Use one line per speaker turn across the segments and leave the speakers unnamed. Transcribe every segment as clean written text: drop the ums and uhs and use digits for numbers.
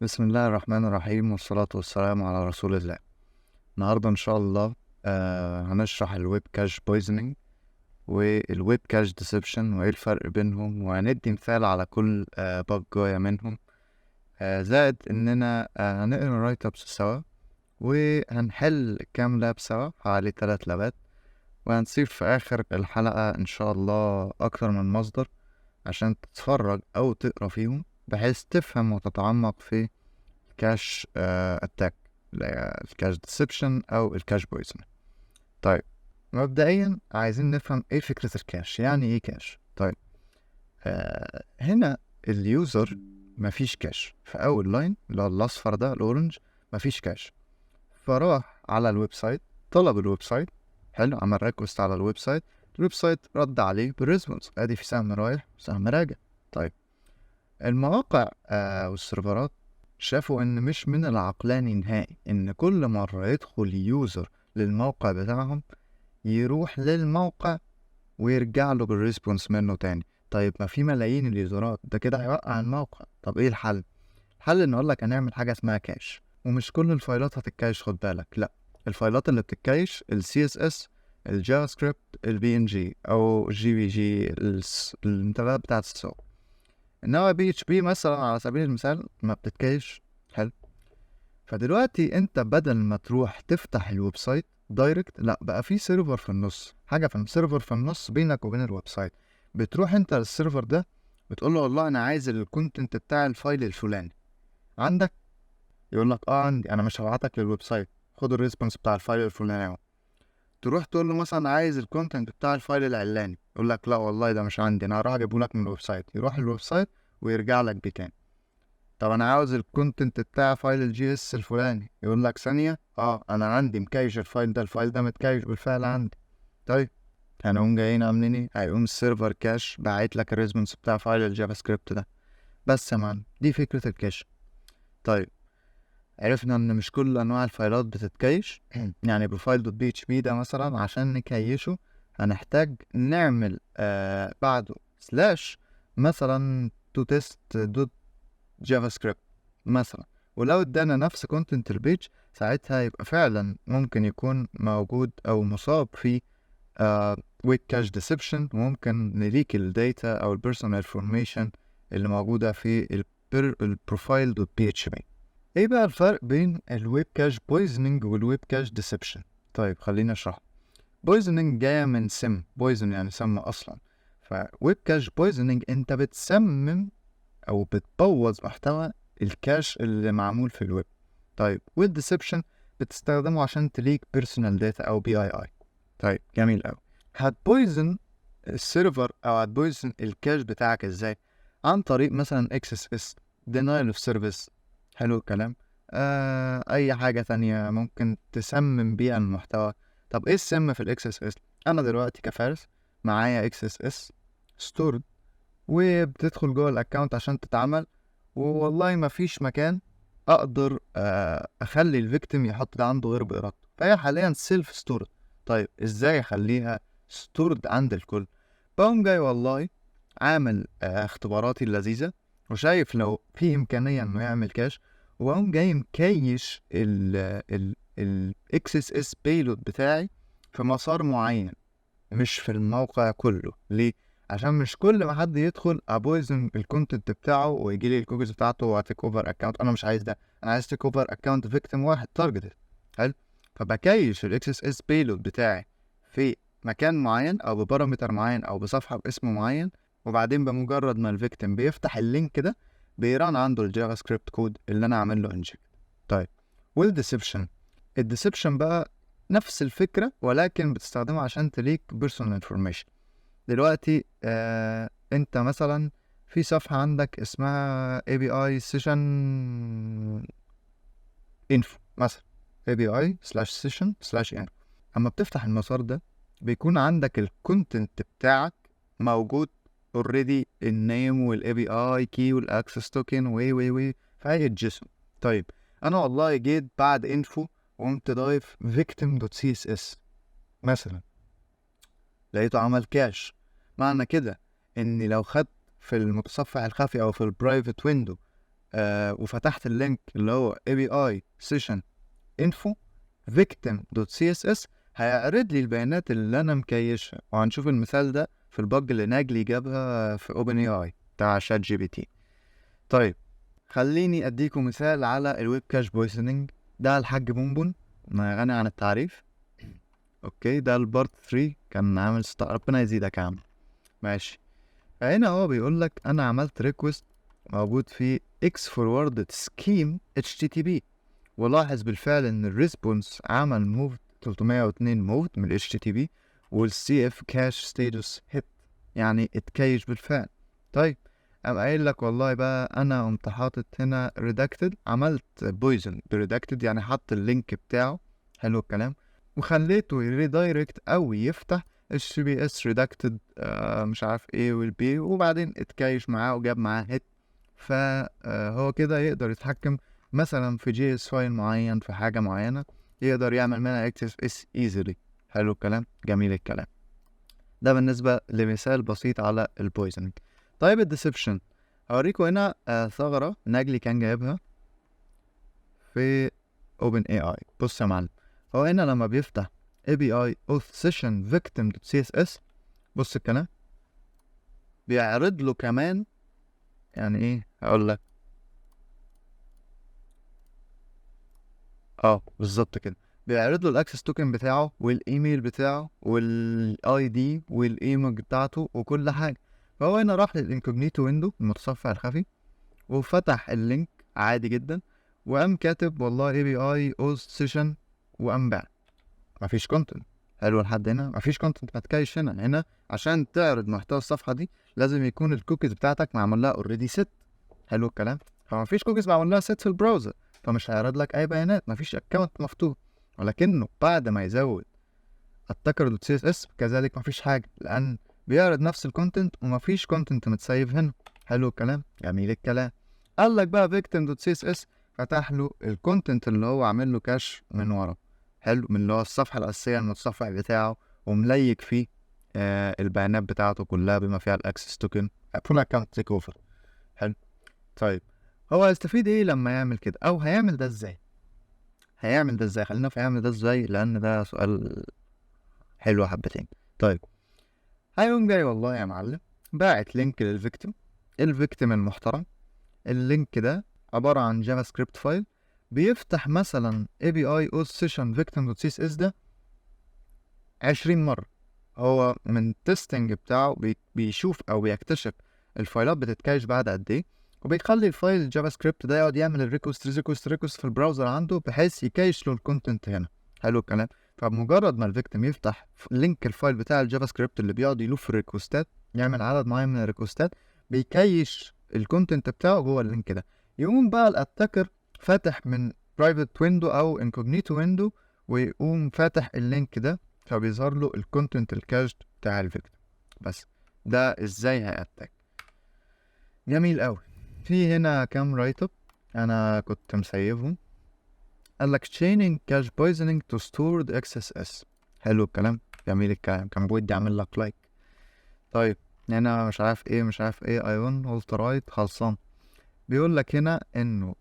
بسم الله الرحمن الرحيم والصلاة والسلام على رسول الله. النهاردة إن شاء الله هنشرح الويب كاش بويزنينج والويب كاش ديسبشن وإيه الفرق بينهم، وهندي مثال على كل بج جاية منهم. زائد إننا هنقرا الرايت أبس سوا، وهنحل كام لاب سوا، حوالي 3 لابات، وهنسيب في آخر الحلقة إن شاء الله أكتر من مصدر عشان تتفرج أو تقرا فيهم، بحيث تفهم وتتعمق في كاش اتاك، الكاش ديسبشن او الكاش بويزن. طيب، مبدئيا عايزين نفهم ايه فكرة الكاش، يعني ايه كاش. طيب، هنا اليوزر مفيش كاش في اول لاين اللي هو الاصفر ده الاورنج، مفيش كاش. فراح على الويب سايت، طلب الويب سايت، حلو، عمل ريكوست على الويب سايت، الويب سايت رد عليه بالريسبونس، ادي في سهم رايح وسهم راجع. طيب، المواقع والسيرفرات شافوا إن مش من العقلاني نهائي إن كل مرة يدخل يوزر للموقع بتاعهم يروح للموقع ويرجع له بالريسبونس منه تاني. طيب، ما في ملايين اليوزرات، ده كده هيوقع الموقع. طب ايه الحل؟ الحل ان اقول لك هنعمل حاجة اسمها كاش، ومش كل الفايلات هتتكاش، خد بالك، لا، الفايلات اللي بتتكاش ال CSS، الجافا سكريبت، ال PNG او GVG، الانترنت بتاعت السوق. انما PHP مثلا على سبيل المثال ما بتتكاش. حلو. فدلوقتي انت بدل ما تروح تفتح الويب سايت دايركت، لا، بقى في سيرفر في النص، حاجه في سيرفر في النص بينك وبين الويب سايت. بتروح انت للسيرفر ده، بتقول له والله انا عايز الكونتنت بتاع الفايل الفلاني، عندك؟ يقول لك اه عندي. انا مش هبعتك للويب سايت، خد الريسبونس بتاع الفايل الفلاني اهو. تروح تقول له مثلا عايز الكونتنت بتاع الفايل العلاني، يقول لك لا والله ده مش عندي، انا هروح اجيبه لك من الويب سايت. يروح الويب سايت ويرجع لك بيه تاني. طب انا عاوز الكونتنت بتاع فايل الجي اس الفلاني، يقول لك ثانيه، انا عندي مكايش الفايل ده متكايش بالفعل عندي. طيب، هنقوم جايين عاملين ايه؟ هيقوم السيرفر كاش باعت لك الريسبونس بتاع فايل الجافا سكريبت ده. بس يا معلم، دي فكره الكاش. طيب، عرفنا ان مش كل انواع الفايلات بتتكيش. يعني بروفايل دوت بي اتش بي ده مثلا عشان نكيشه هنحتاج نعمل بعده سلاش مثلا تو تيست دوت جافا سكريبت مثلا. ولو ادانا نفس كونتنت البيج، ساعتها يبقى فعلا ممكن يكون موجود او مصاب في ويب كاش ديسبشن، وممكن نليك الداتا او البيرسونال انفورميشن اللي موجوده في البروفايل دوت بي اتش بي. ايه بقى الفرق بين الويب كاش بويزنينج والويب كاش ديسبشن؟ طيب، خليني اشرح. بويزنينج جايه من سم، بويزن يعني سم اصلا. فويب كاش بويزنينج انت بتسمم او بتبوظ محتوى الكاش اللي معمول في الويب. طيب، والديسبشن بتستخدمه عشان تليك بيرسونال داتا او PII. طيب، جميل قوي. هتبويزن السيرفر او هتبويزن الكاش بتاعك ازاي؟ عن طريق مثلا XSS، denial of service. حلو الكلام. اي حاجة تانية ممكن تسمم بيها المحتوى. طب ايه السم في ال XSS؟ انا دلوقتي كفارس معايا XSS stored، وبتدخل جوه الاكونت عشان تتعمل، والله ما فيش مكان اقدر اخلي الفيكتيم يحط ده عنده غير بارادته، فهي حاليا سيلف ستورد. طيب، ازاي اخليها ستورد عند الكل؟ بقوم جاي والله عامل اختباراتي اللذيذة، وشايف لو في امكانية انه يعمل كاش، وبقوم جاي مكيش ال XSS payload بتاعي في مسار معين، مش في الموقع كله. ليه؟ عشان مش كل ما حد يدخل ابويزن الكونتنت بتاعه ويجي لي الكوكيز بتاعته وهتيك اوفر اكونت. انا مش عايز ده، انا عايز تيك اوفر اكونت فيكتيم واحد تارجتد. حلو. فبكيش الاكس اس اس بيلود بتاعي في مكان معين او ببارامتر معين او بصفحه باسم معين، وبعدين بمجرد ما الفيكتيم بيفتح اللينك ده بيران عنده الجافا سكريبت كود اللي انا عامل له انجكت. طيب، والديسبشن، الديسبشن بقى نفس الفكرة، ولكن بتستخدمها عشان تليك بيرسونال انفورميشن. دلوقتي انت مثلا في صفحة عندك اسمها API session info مثلا، API/session/info. اما بتفتح المسار ده بيكون عندك الكونتنت بتاعك موجود اوريدي، النيم والاي بي اي كي والاكسس توكن وي في هيئة جيسون. طيب، انا والله جيت بعد انفو وقمت ضايف victim.css مثلا، لقيته عمل كاش. معنى كده اني لو خدت في المتصفح الخفي او في البرايفت ويندو وفتحت اللينك اللي هو API session info victim.css هيعرض لي البيانات اللي انا مكيشها، وهنشوف المثال ده في البج اللي ناجلي جابها في OpenAI بتاع شات جي بي تي. طيب خليني اديكم مثال على الويب كاش بويزنينج. ده الحاج بونبون غني عن التعريف. اوكي، ده البارت 3 كان عامل ربنا يزيدك يا عم. ماشي، فهنا هو بيقول لك انا عملت ريكوست موجود في x forwarded scheme HTTP، ولاحظ بالفعل ان الريسبونس عمل موف 302 موف من ال HTTP، والCF cache status hit يعني اتكيش بالفعل. طيب قام قايل لك والله بقى انا قمت حاطط هنا redacted، عملت بويزن بريدكتد يعني حط اللينك بتاعه، حلو الكلام، وخليته يريدايركت او يفتح HTTPS redacted مش عارف ايه والبي، وبعدين اتكيش معاه وجاب معاه هيت. فهو كده يقدر يتحكم مثلا في جي اس فايل معين، في حاجة معينة يقدر يعمل منها XFS easily. حلو الكلام، جميل الكلام. ده بالنسبة لمثال بسيط على البويزنينج. طيب الديسبشن هوريكم هنا ثغرة ناجلي كان جايبها في OpenAI. بص يا معلم، هو هنا لما بيفتح API auth session victim.css، بص الكلام بيعرض له كمان، يعني ايه هقول لك، بالظبط كده، بيعرض له الاكسس توكن بتاعه والايميل بتاعه والاي دي والايمج بتاعته وكل حاجه. فهو هنا راح للانكوجنيتو ويندو المتصفح الخفي وفتح اللينك عادي جدا، وقام كاتب والله API auth session وقام باع. مفيش كونتنت. حلو لحد هنا، مفيش كونتنت ما تكايش هنا عشان تعرض محتوى الصفحه دي لازم يكون الكوكيز بتاعتك معمول لها اوريدي ست. حلو الكلام، فمفيش كوكيز معمول لها ست في البراوزر، فمش هيعرض لك اي بيانات، مفيش اكونت مفتوح. ولكنه بعد ما يزود attacker.css كذلك مفيش حاجه، لان بيعرض نفس الكونتنت ومفيش كونتنت متسيف هنا. حلو الكلام، جميل الكلام. قال لك بقى victim.css فتح له الكونتنت اللي هو عامل له كاش من ورا، حلو، من اللي هو الصفحه الاساسيه المتصفح بتاعه، ومليك فيه البيانات بتاعته كلها بما فيها الاكسس توكن فول اكونت تيك اوفر. حلو. طيب هو هيستفيد ايه لما يعمل كده، او هيعمل ده ازاي؟ خلينا في هيعمل ده ازاي، لان ده سؤال حلو حبتين. طيب هيقوم جاي والله يا معلم باعت لينك للفيكتيم، الفيكتيم المحترم. اللينك ده عبارة عن جافا سكريبت فايل بيفتح مثلا API auth session victim.css ده 20 مرة. هو من التستنج بتاعه بيشوف او بيكتشف الفايلات بتتكاش بعد قد ايه، وبيخلي الفايل الجافا سكريبت ده يقعد يعمل الريكوست في البراوزر عنده بحيث يكايش له الكونتنت هنا. حلو الكلام. فبمجرد ما الفيكتيم يفتح لينك الفايل بتاع الجافا سكريبت اللي بيقعد يلوف في الريكوستات، يعمل عدد معين من الريكوستات، بيكيش الكونتنت بتاعه جوه اللينك ده. يقوم بقى الاتاكر فاتح من برايفت ويندو او انكوجنيتو ويندو، ويقوم فاتح اللينك ده، فبيظهر له الكونتنت الكاشد بتاع الفيكتيم. بس ده ازاي هيأتاك. جميل قوي. في هنا كام رايت اب انا كنت مسيبهم. قال لك chaining cache poisoning to stored XSS. حلو الكلام، جميل الكلام، كان بودي اعمل لك لايك. طيب هنا مش عارف ايه ايون قلت رايت خلصان. بيقول لك هنا انه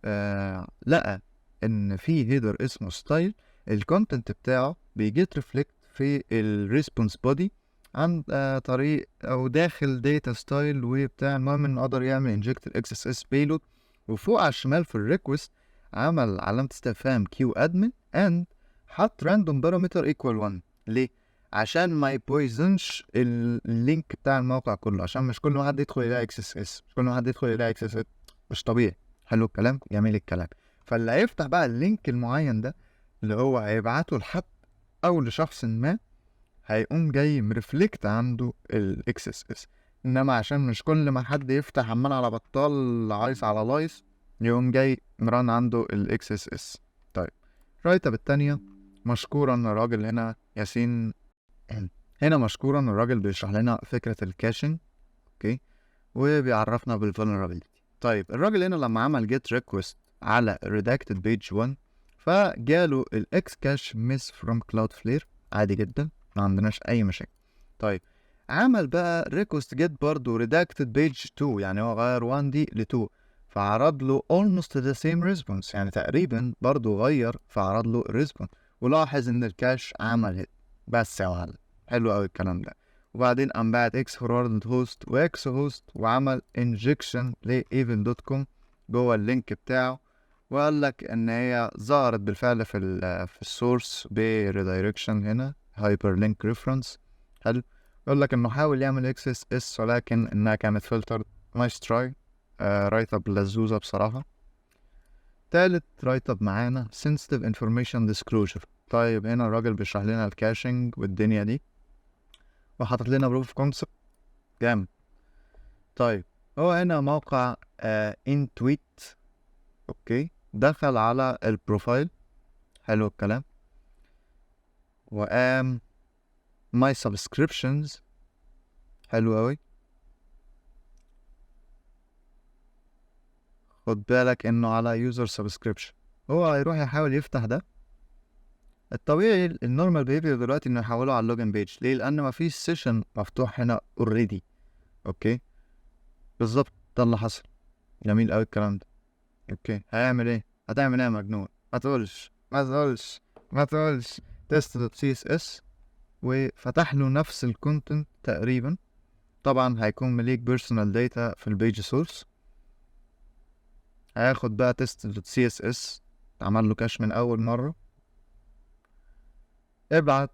لقى ان في هيدر اسمه ستايل، الكونتنت بتاعه بيجيت ريفلكت في الريسبونس بودي عن طريق او داخل داتا ستايل وبتاع. المهم انه قدر يعمل انجكت الاكس اس اس بيلود، وفوق على الشمال في الريكوست عمل علامة استفهام كيو ادمن اند حط راندوم بارامتر ايكوال 1. ليه؟ عشان ما يبويزنش اللينك بتاع الموقع كله، عشان مش كل واحد يدخل يلاقي اكس اس اس، مش كل واحد يدخل يلاقي اكس اس اس، مش طبيعي. حلو الكلام، جميل الكلام. فاللي هيفتح بقى اللينك المعين ده اللي هو هيبعته لحد او لشخص ما، هيقوم جاي مرفلكت عنده الاكس اس اس. انما عشان مش كل ما حد يفتح عمال على بطال عايز على لايس يقوم جاي مران عنده الاكس اس اس. طيب الرايت اب التانية مشكورا الراجل هنا ياسين، هنا مشكورا الراجل بيشرح لنا فكرة الكاشنج، اوكي، وبيعرفنا بالفولنربيلتي. طيب الراجل هنا لما عمل جيت ريكوست على redacted page 1 فجاله الاكس كاش ميس فروم كلاود فلير عادي جدا، ما عندناش اي مشاكل. طيب عمل بقى ريكوست جيت برضو redacted page 2، يعني هو غير 1 دي ل 2، فعرض له almost the same response، يعني تقريبا برضو غير فعرض له الريسبونس، ولاحظ ان الكاش عمل هيت بس يا معلم. حلو قوي الكلام ده. وبعدين قام بعت اكس فورورد هوست واكس هوست وعمل انجكشن لايفن.com جوه اللينك بتاعه، وقال لك ان هي ظهرت بالفعل في السورس بريدايركشن هنا هايبر لينك ريفرنس. حلو. يقول لك انه حاول يعمل اكس اس اس ولكن انها كانت فلتر. نايس تراي. رايت اب لزوزة بصراحة. تالت رايت اب معانا sensitive information disclosure. طيب هنا الراجل بيشرح لنا الكاشنج والدنيا دي وحاطط لنا بروف كونسبت جامد. طيب هو هنا موقع انتويت. اوكي، دخل على البروفايل. حلو الكلام. وقام my subscriptions. حلو اوي. خد بالك انه على user subscription. هو هيروح يحاول يفتح ده. الطبيعي النورمال بيهيفير دلوقتي انه يحوله على اللوجن بيج. ليه؟ لان مفيش سيشن مفتوح هنا اوريدي. اوكي بالظبط ده اللي حصل. جميل اوي الكلام ده. اوكي هيعمل ايه؟ هتعمل ايه يا مجنون؟ ما تقولش test.css وفتح له نفس الكونتنت تقريبا. طبعا هيكون مليك بيرسونال داتا في البيج سورس. هياخد بقى test.css عمل له كاش من اول مره. ابعت.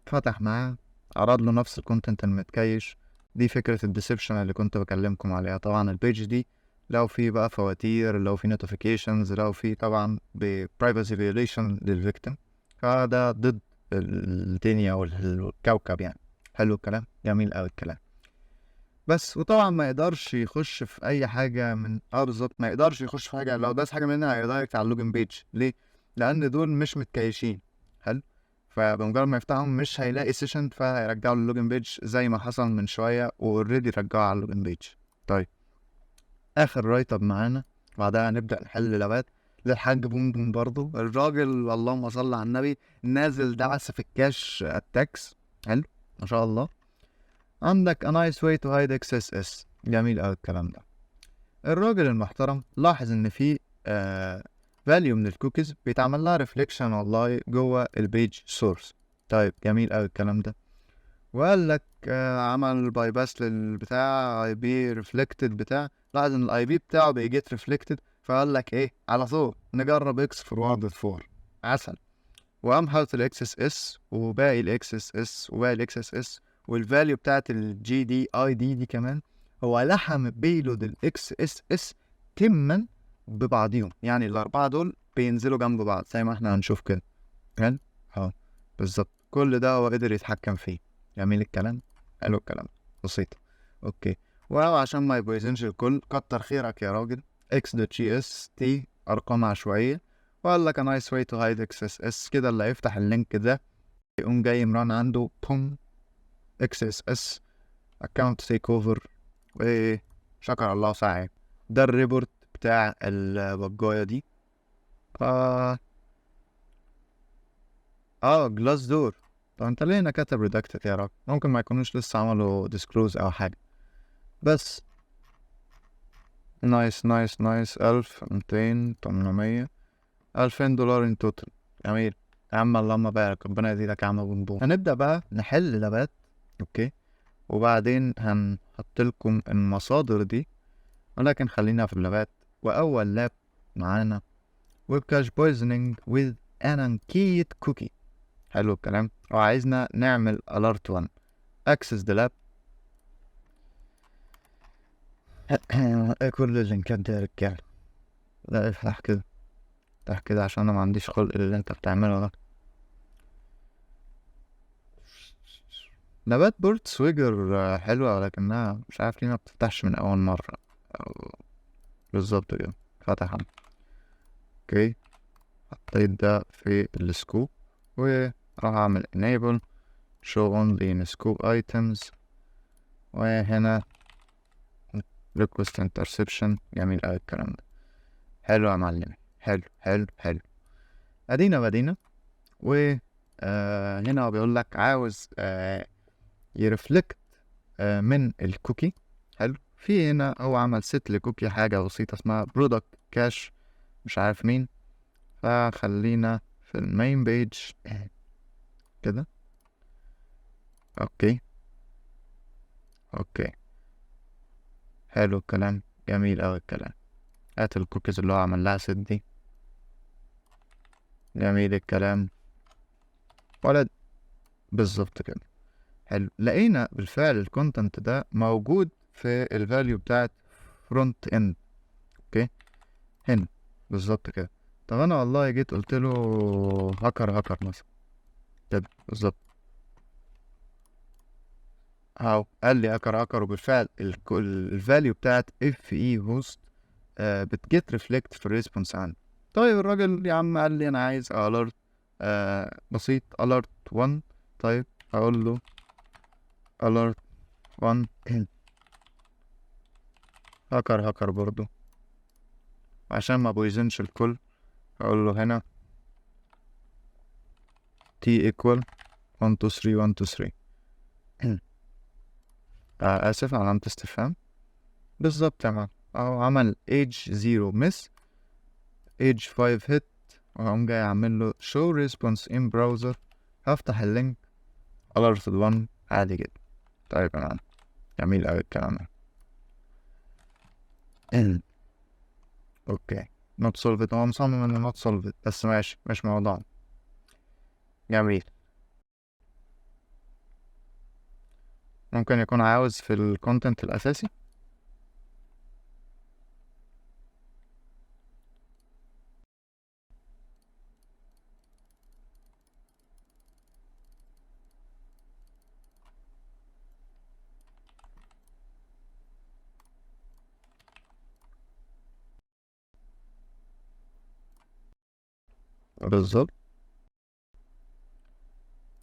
فتح معاه، عرض له نفس الكونتنت المتكيش. دي فكرة الديسبشن اللي كنت بكلمكم عليها. طبعا البيج دي لو في بقى فواتير، لو في نوتيفيكيشنز، لو في طبعا برايفسي فيوليشن للفيكتيم، فده ضد الدنيا والكوكب يعني. حلو الكلام. جميل اوي الكلام. بس وطبعا ما يقدرش يخش في اي حاجه من بالظبط ما يقدرش يخش في حاجه. لو داس حاجه منها هيدايركت على اللوجن بيج. ليه؟ لان دول مش متكيشين. حلو. فبمجرد ما يفتحهم مش هيلاقي سيشن، فهيرجعوا للوجن بيج زي ما حصل من شويه، واوريدي رجعوا على اللوجن بيج. طيب اخر رايت اب معانا، بعدها هنبدا نحل لابات للحاج بوم بوم. برضو الراجل اللهم صل على النبي نازل دعس في الكاش اتاكس. حلو ما شاء الله. عندك a nice way to hide XSS. جميل اوي الكلام ده. الراجل المحترم لاحظ ان في value من الكوكيز بيتعمل لها reflection والله جوه البيج سورس. طيب جميل اوي الكلام ده. وقال لك عمل باي باس للبتاع اي بي ريفلكتد بتاع. لاحظ ان الاي بي بتاعه بيجيت ريفلكتد، فقال لك ايه على طول نجرب اكس فورورد فور. عسل. وقام حاطط الاكس اس اس وباقي الاكس اس اس وباقي الاكس اس اس والفاليو بتاعت الجي دي اي دي كمان. هو لحم بيلود الاكس اس اس تما ببعضيهم، يعني الاربعه دول بينزلوا جنب بعض زي ما احنا هنشوف كده. حلو بالظبط. كل ده هو قدر يتحكم فيه. جميل الكلام. حلو الكلام. بسيطه. اوكي. وهو عشان ما يبويزنش الكل، كتر خيرك يا راجل. x.gs تي ارقام عشوائيه، وقال لك a nice way to hide XSS. كده اللي هيفتح اللينك ده يقوم جاي مران عنده بوم XSS account take over. وشكر الله سعي. ده الريبورت بتاع البجاية دي. جلاس دور. طب انت ليه هنا كاتب ريدكتد يا راجل؟ ممكن ما يكونوش لسه عملوا ديسكلوز او حاجة. بس نايس 1000 200 800 $2000 ان توتال. جميل يا عم، اللهم بارك، ربنا يزيدك يا عم بونبون. هنبدأ بقى نحل لابات. اوكي. وبعدين هنحط لكم المصادر دي، ولكن خلينا في اللابات. واول لاب معانا ويب كاش بويزنينج with an unkeyed cookie. حلو الكلام. وعايزنا نعمل alert 1 access the lab. ايه كل اللينكات دي يا رجاله؟ لا افتح كده، افتح كده عشان انا ما عنديش خلق اللي انت بتعمله ده. نبات بورت سويجر حلوة، ولكنها مش عارف ليه ما بتفتحش من أول مرة. بالظبط كده. فتح. اوكي. حطيت ده في السكوب وراح أعمل enable show only in scope items. وهنا request interception. جميل أوي الكلام ده. حلو يا معلمي. حلو. أدينا بدينا. و هنا هو بيقول لك عاوز يرفلكت من الكوكي. حلو. في هنا هو عمل ست لكوكي حاجة بسيطة اسمها برودكت كاش مش عارف مين. فخلينا في المين بيج كده. اوكي اوكي حلو الكلام، جميل اوي الكلام. هات الكوكيز اللي هو عمل لها ست دي، جميل الكلام ولد، بالظبط كده. حلو، لقينا بالفعل الكونتنت ده موجود في الفاليو بتاعت فرونت اند. اوكي هنا بالظبط كده. طب انا والله جيت قلت له هاكر مثلا كده بالظبط اهو، قال لي هاكر وبالفعل الفاليو بتاعت اف اي هوست بتجيت ريفلكت في الريسبونس عندي. طيب الراجل يا عم قال لي انا عايز الارت بسيط الارت 1. طيب هقول له الارت 1 هاكر برضو عشان ما بويزنش الكل. هقول له هنا t equal 1 2 3 1 2 3 اسف علامة استفهام. بالظبط يا معلم، اهو عمل age 0 miss age 5 hit، وهقوم جاي اعمل له show response in browser. هفتح اللينك alerted 1 عادي جدا. طيب يا معلم، جميل اوي الكلام ده. اوكي not solved، هو مصمم انه not solved بس ماشي مش موضوعنا. جميل، ممكن يكون عاوز في الكونتنت الاساسي. بالظبط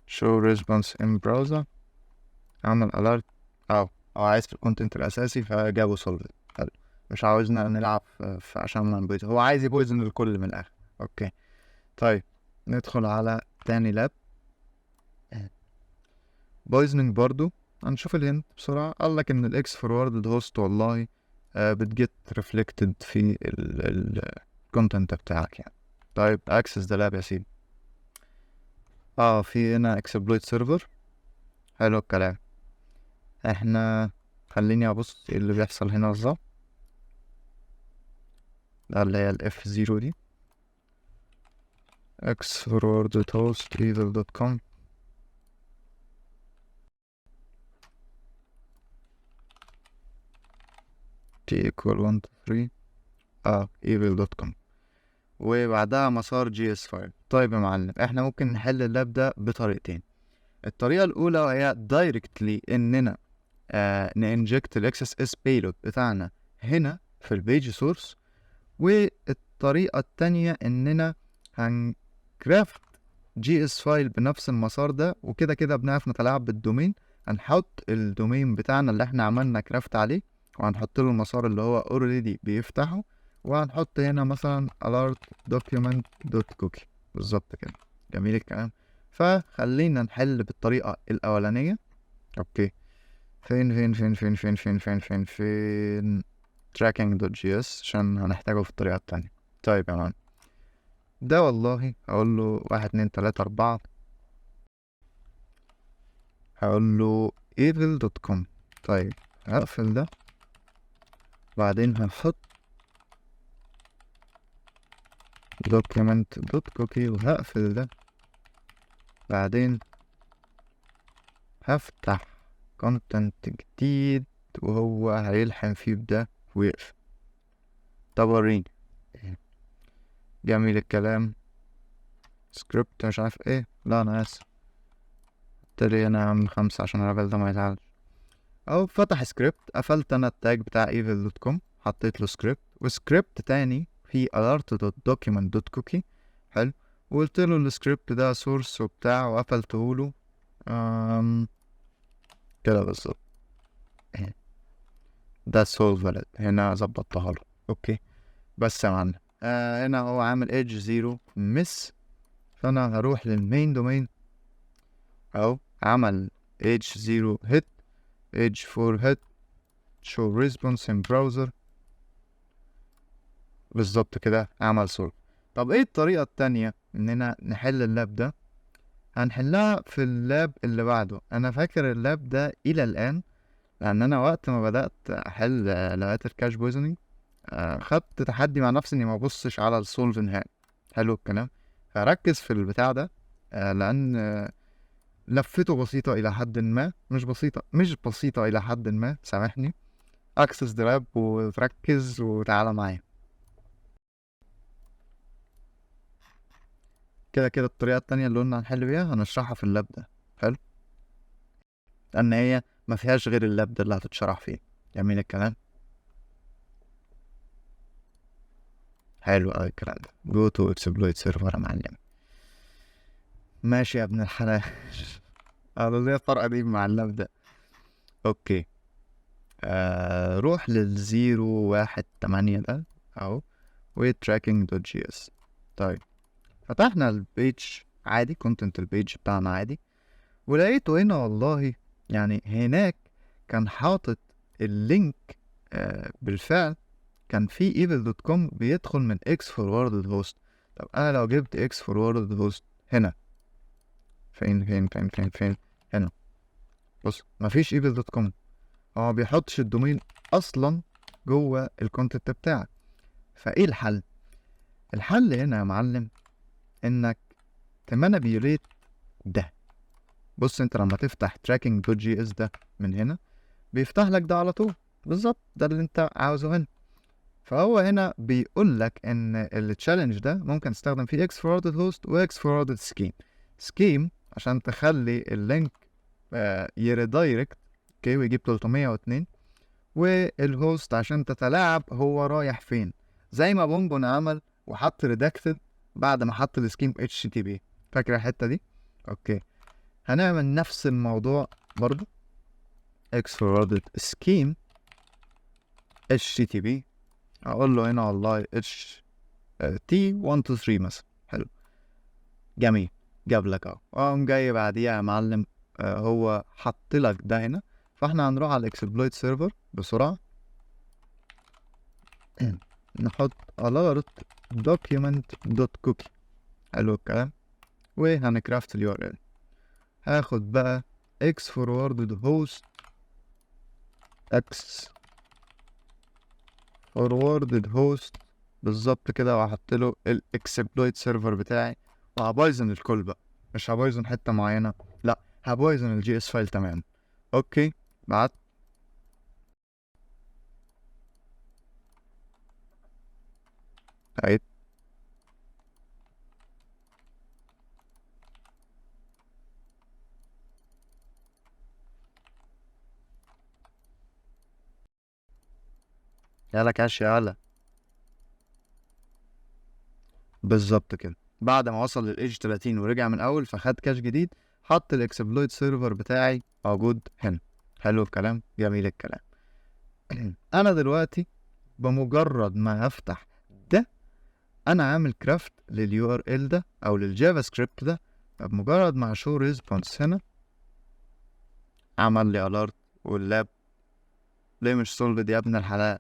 show response in browser، عمل alert او عايز في الكونتنت الاساسي فجابه solved. حلو، مش عاوزنا نلعب عشان ما نبويزن، هو عايز يبويزن الكل من الاخر. اوكي طيب ندخل على تاني لاب بويزنينج برضو. هنشوف الهنت بسرعة. قال لك ان الاكس فورورد هوست والله بتجيت ريفلكتد في الكونتنت بتاعك يعني. طيب اكسس ده لاب يا سيدي. في هنا اكسبلويت سيرفر. حلو الكلام. احنا خليني ابص ايه اللي بيحصل هنا بالظبط. ده اللي هي الاف 0 دي x forward host evil.com. t equal 1 2 3 evil.com وبعدها مسار جي اس فايل. طيب يا معلم، احنا ممكن نحل اللاب ده بطريقتين. الطريقة الأولى وهي دايركتلي إننا نinject ال XSS payload بتاعنا هنا في البيج سورس. والطريقة التانية إننا هنكرافت جي اس فايل بنفس المسار ده، وكده كده بنعرف نتلاعب بالدومين. هنحط الدومين بتاعنا اللي احنا عملنا كرافت عليه، وهنحط له المسار اللي هو اوريدي بيفتحه، وهنحط هنا مثلا alert document.cookie بالظبط كده. جميل الكلام. فخلينا نحل بالطريقة الأولانية. اوكي فين tracking.js عشان هنحتاجه في الطريقة التانية. طيب يا مان، ده والله هقول له 1 2 3 4. هقول له evil.com. طيب هقفل ده، بعدين هنحط document.cookie وهقفل ده، بعدين هفتح content جديد وهو هيلحم فيه بده ويقفل. طب وريني. جميل الكلام. سكريبت مش عارف ايه، لا انا اسف، ابتدي انا يا عم 5 عشان الراجل ده ما يزعلش. او فتح سكريبت، قفلت انا التاج بتاع evil.com، حطيت له سكريبت وسكريبت تاني في alert.document.cookie. حلو، وقلت له السكريبت ده سورس وبتاع وقفلته له كده بالظبط. ده السولفر هنا ظبطتها له. اوكي بس يا معلم، هنا هو عامل ايدج 0 مس. فانا هروح للمين دومين اهو، عمل ايدج 0 هيت ايدج 4 هيت show response in browser. بالظبط كده عمل solve. طب ايه الطريقة التانية اننا نحل اللاب ده؟ هنحلها في اللاب اللي بعده. انا فاكر اللاب ده الى الان لان انا وقت ما بدأت احل لغاية الكاش بويزنينج خدت تحدي مع نفسي اني ما ابصش على السولف نهائي. حلو الكلام. فركز في البتاع ده لان لفته بسيطة الى حد ما، مش بسيطة الى حد ما، سامحني. اكسس دراب وتركز وتعالى معايا. كده كده الطريقة التانية اللي قلنا هنحل بيها هنشرحها في اللاب ده. حلو. لان هي ما فيهاش غير اللاب ده اللي هتتشرح فيه. جميل الكلام. حلو اوي الكلام ده. جو تو اكسبلويت سيرفر يا معلم. ماشي يا ابن الحلال. انا ليا فرق قديم مع اللاب ده. اوكي. روح لل018 ده اهو وtracking.js. طيب فتحنا البيج عادي، كونتنت البيج بتاعنا عادي، ولقيته هنا والله يعني هناك كان حاطط اللينك بالفعل كان في evil.com بيدخل من x forwarded host. طب انا لو جبت x forwarded host هنا فين هنا، بص مفيش evil.com. هو ما بيحطش الدومين اصلا جوه الكونتنت بتاعك. فايه الحل؟ الحل هنا يا معلم انك تمانبيوليت ده. بص انت لما تفتح tracking.js ده من هنا بيفتح لك ده على طول. بالظبط ده اللي انت عاوزه هنا. فهو هنا بيقول لك ان التشالنج ده ممكن تستخدم فيه x forwarded host و x forwarded scheme عشان تخلي اللينك يريدايركت اوكي ويجيب 302، والهوست عشان تتلاعب هو رايح فين، زي ما بونبون عمل وحط ريداكتد بعد ما حط السكيم HTTP. فاكر الحته دي؟ اوكي. هنعمل نفس الموضوع برضو x forwarded scheme HTTP. اقول له هنا والله T123 مثلا. حلو جميل. جاب لك اهو، قام جاي بعديها يا معلم هو حط لك ده هنا. فاحنا هنروح على الاكسبلويت سيرفر بسرعه نحط alert document.cookie. حلو الكلام. وهنكرافت اليو ار ال. هاخد بقى x forwarded host x forwarded host بالظبط كده، وهحط له الاكسبلويت سيرفر بتاعي وهبايظن الكل بقى. مش هبايظن حته معينه، لا هبايظن الجي اس فايل تمام. اوكي بعت. عيد. يلا كاش يلا. بالظبط كده. بعد ما وصل للايدج 30 ورجع من اول فخد كاش جديد، حط الاكسبلويت سيرفر بتاعي موجود هنا. حلو الكلام. جميل الكلام. انا دلوقتي بمجرد ما هفتح ده انا عامل كرافت لليو ار ال ده او للجافا سكريبت ده. بمجرد ما اشو ريسبونس هنا عمل لي الارت واللاب ليه مش سولفد يا ابن الحلال؟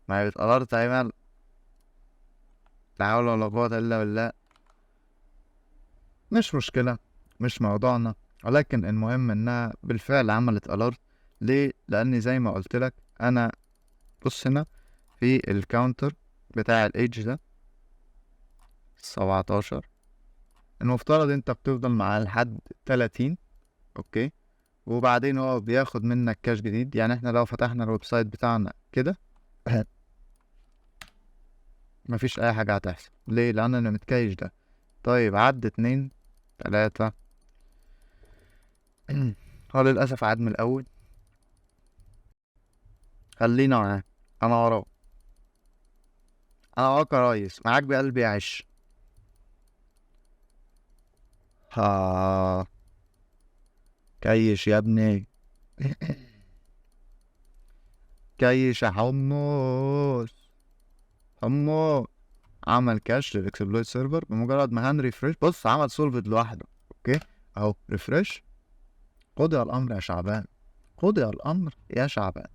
ما هي الارت ايمن. لا حول ولا قوة الا بالله. مش مشكلة، مش موضوعنا، ولكن المهم انها بالفعل عملت الارت. ليه؟ لاني زي ما قلت لك انا بص هنا في الكاونتر بتاع الايدج ده 17. المفترض انت بتفضل معاه لحد 30. اوكي. وبعدين هو بياخد منك كاش جديد. يعني احنا لو فتحنا الويب سايت بتاعنا كده مفيش اي حاجة هتحصل. ليه؟ لان انا متكيش ده. طيب عد 2 3. هو للأسف عاد من الأول. خلينا معاه. أنا وراه. أنا وراك يا ريس، معاك بقلبي يعيش. ها. كيش يا ابني. كيش يا حمص. حمص. عمل كاش للاكسبلويت سيرفر بمجرد ما هنريفرش. بص عمل سولفد لوحده. اوكي اهو ريفرش. قضي الامر يا شعبان. قضي الأمر يا شعبان.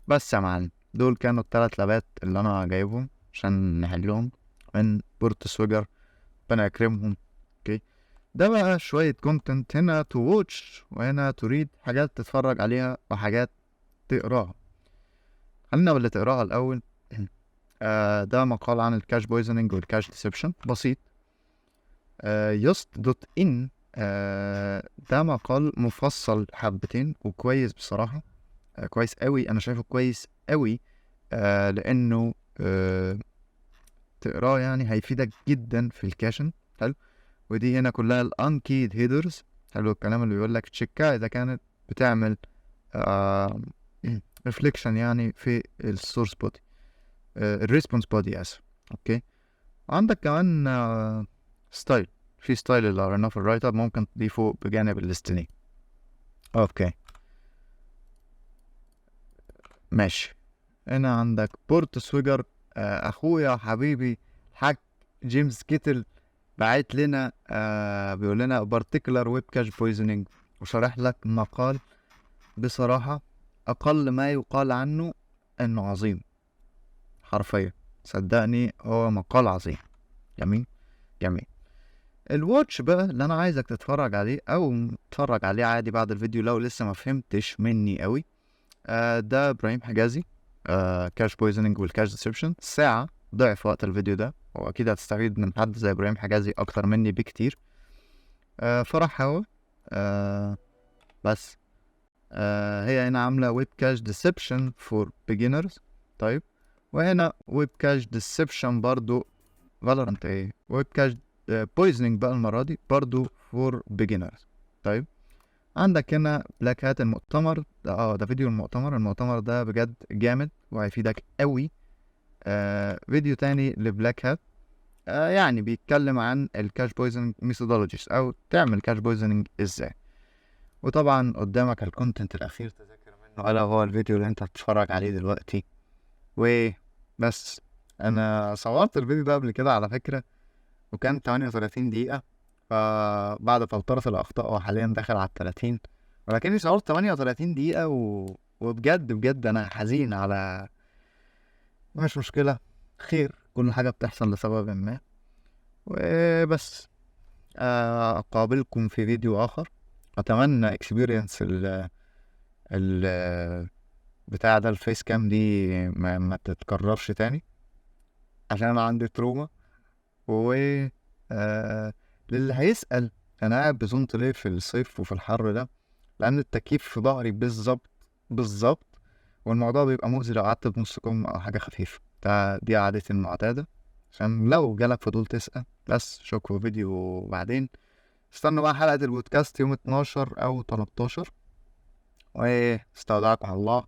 بس يا معلم، دول كانوا ال3 لابات اللي أنا جايبهم عشان نحلهم من بورت سويجر، ربنا يكرمهم. اوكي، ده بقى شوية كونتنت هنا تو واتش وهنا تو ريد، حاجات تتفرج عليها وحاجات تقراها. خلينا باللي تقراها الأول. ده مقال عن الكاش بويزنينج والكاش ديسبشن، بسيط. يوست دوت ان، ده مقال مفصل حبتين وكويس بصراحة. كويس قوي، أنا شايفه كويس قوي. لأنه تقراه يعني هيفيدك جدا في الكاشن. حلو. ودي هنا كلها الانكيد هيدرز. حلو الكلام اللي بيقول لك تشيكها اذا كانت بتعمل ريفليكشن يعني في السورس بودي، الريسبونس بودي، اسف. اوكي، عندك كمان ستايل. في ستايل اللي قريناه في الرايت اب ممكن تضيفه بجانب الليستنينج. اوكي ماشي. هنا عندك بورت سويجر، اخويا حبيبي الحاج جيمس كيتل بعت لنا، بيقول لنا particular web cache poisoning، وشرح لك مقال بصراحة أقل ما يقال عنه إنه عظيم. حرفيا صدقني هو مقال عظيم. جميل جميل. الواتش بقى اللي أنا عايزك تتفرج عليه أو تتفرج عليه عادي بعد الفيديو لو لسه ما فهمتش مني قوي. ده إبراهيم حجازي، كاش بويزنينج والكاش ديسبشن، ساعة ضعف وقت الفيديو ده، وأكيد هتستفيد من حد زي إبراهيم حجازي أكتر مني بكتير. فرح هوا. بس هي هنا عاملة ويب كاش ديسبشن فور بيجنرز. طيب، وهنا ويب كاش ديسبشن برضو فالورانت، ايه ويب كاش بويزنينج بقى المرة دي برضو فور بيجنرز. طيب، عندك هنا بلاك هات المؤتمر ده فيديو المؤتمر ده بجد جامد وهيفيدك قوي. فيديو تاني لبلاك هات، يعني بيتكلم عن الكاش بويزنينج ميثودولوجيز او تعمل كاش بويزنينج ازاي. وطبعا قدامك الكونتنت الاخير تذاكر منه الا هو الفيديو اللي انت هتتفرج عليه دلوقتي. وبس، انا صورت الفيديو ده قبل كده على فكرة وكان 38 دقيقة، فبعد فلترة الاخطاء هو حاليا داخل على 30، ولكني صورت 38 دقيقة وبجد بجد انا حزين على، مش مشكلة، خير، كل حاجة بتحصل لسبب ما. وبس، اقابلكم في فيديو اخر. اتمنى اكسبيرينس ال بتاع ده الفيس كام دي ما تتكررش تاني، عشان انا عندي تروما. و للي هيسأل انا قاعد بزونت ليه في الصيف وفي الحر ده، لان التكييف في ظهري بالظبط، والموضوع بيبقى مؤذي لو قعدت بنص كم او حاجة خفيفة. دي عادتي المعتادة، عشان لو جالك فضول تسأل. بس اشوفكوا فيديو بعدين، استنوا بقى حلقة البودكاست يوم 12 او 13. واستودعكم الله،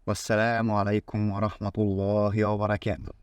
والسلام عليكم ورحمة الله وبركاته.